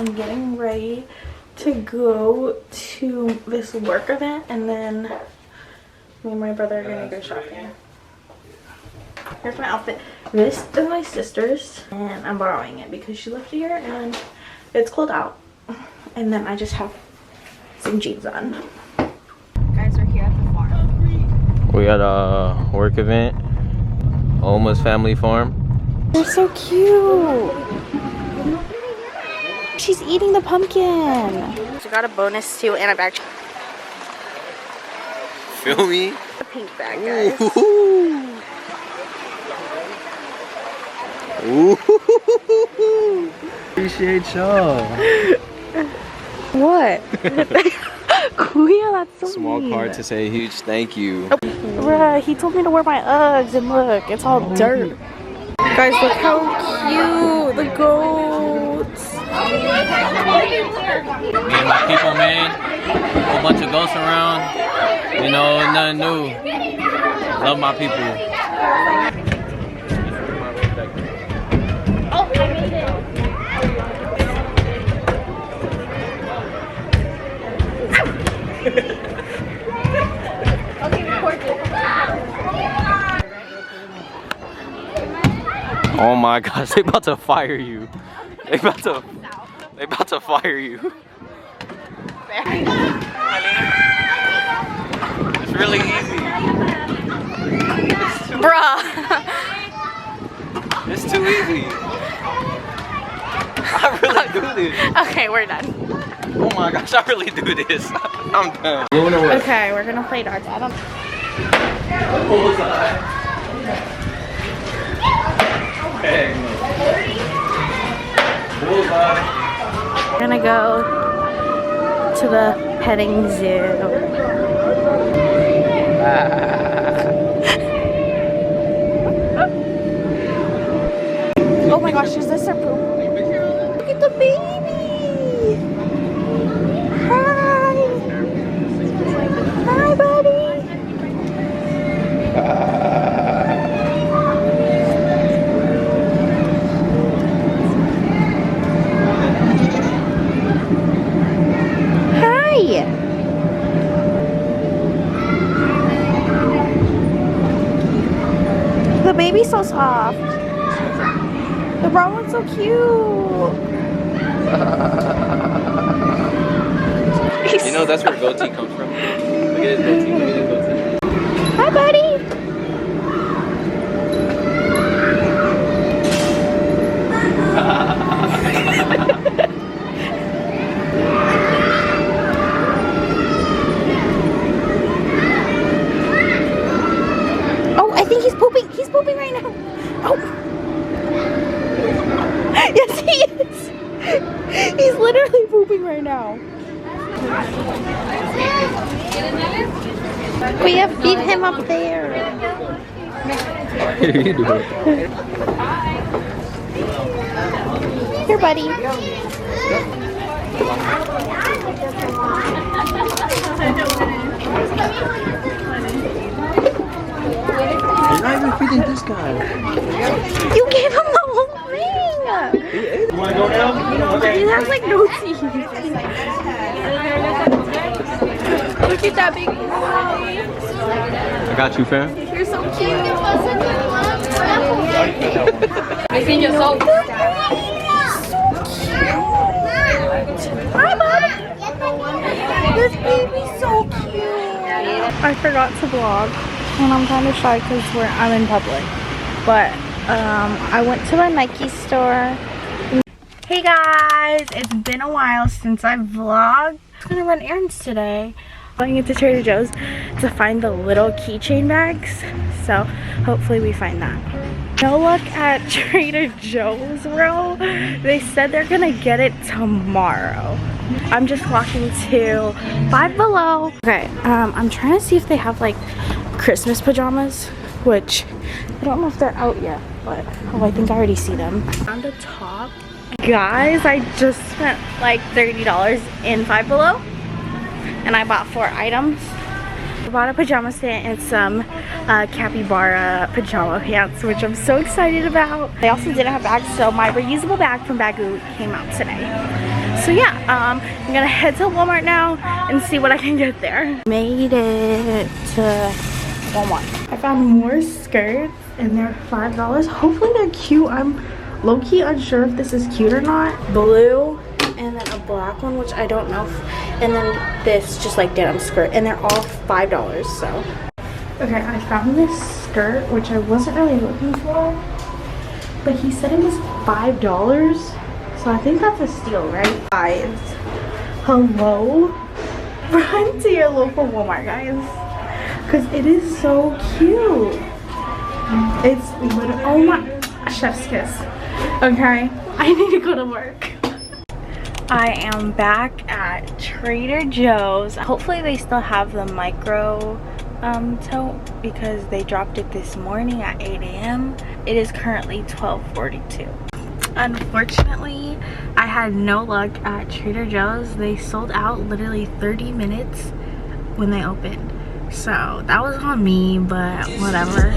I'm getting ready to go to this work event, and then me and my brother are gonna go shopping. Here's my outfit. This is my sister's, and I'm borrowing it because she left it here and it's cold out. And then I just have some jeans on. Guys, we're here at the farm. We got a work event, Omas family farm. They're so cute. She's eating the pumpkin. She got a bonus too and a bag. Feel me? A pink bag, guys. Ooh. Appreciate y'all. What? Kuya, that's so Small mean. card to say a huge thank you. Oh, bruh, he told me to wear my Uggs, and look, it's all dirt. Guys, look how cute the goats. Me and my people, man. A whole bunch of ghosts around. You know, nothing new. Love my people. Oh, I made it. Okay, record it. Oh my gosh, they about to fire you. They about to fire you. It's really easy. Bruh. It's too easy. I really do this. Okay, we're done. Oh my gosh, I really do this. I'm done. Okay, we're gonna play darts. I don't. We're gonna go to the petting zoo. Oh my gosh, is this a poop? Look at the baby! Hi! Hi, buddy! Hi! The baby's so soft. The brown one's so cute. You know that's where goatee comes from. Look at his goatee, look at his goatee. Hi, buddy. Oh, I think he's pooping. He's pooping right now. Oh. Yes, he is. He's literally pooping right now. We have feed him up there. You do it. Here, buddy. You're not even feeding this guy. You gave him the whole thing. You want to go now? Okay. He has like no teeth. Look at that big boy. I got you, fam. You're so cute. I think you're so Hi, Mom. This baby's so cute. I forgot to vlog, and I'm kind of shy because I'm in public. But I went to the Nike store. Hey guys, it's been a while since I vlogged. I'm gonna run errands today. Going into Trader Joe's to find the little keychain bags. So hopefully we find that. No luck at Trader Joe's, bro. They said they're gonna get it tomorrow. I'm just walking to Five Below. Okay, I'm trying to see if they have like Christmas pajamas, which I don't know if they're out yet, but oh, I think I already see them. Found a top. Guys, I just spent like $30 in Five Below, and I bought 4 items. I bought a pajama set and some capybara pajama pants, which I'm so excited about. They also didn't have bags, so my reusable bag from Bagoo came out today. So yeah, I'm gonna head to Walmart now and see what I can get there. Made it to Walmart. I found more skirts and they're $5. Hopefully they're cute. I'm low-key unsure if this is cute or not. Blue and then a black one, which I don't know if, and then this just like denim skirt, and they're all $5. So okay, I found this skirt which I wasn't really looking for, but he said it was $5, so I think that's a steal, right? Guys, hello, run to your local Walmart, guys, because it is so cute. It's literally, oh my, chef's kiss. Okay, I need to go to work. I am back at Trader Joe's. Hopefully they still have the micro tote because they dropped it this morning at 8 a.m. It is currently 12:42. Unfortunately, I had no luck at Trader Joe's. They sold out literally 30 minutes when they opened. So that was on me, but whatever.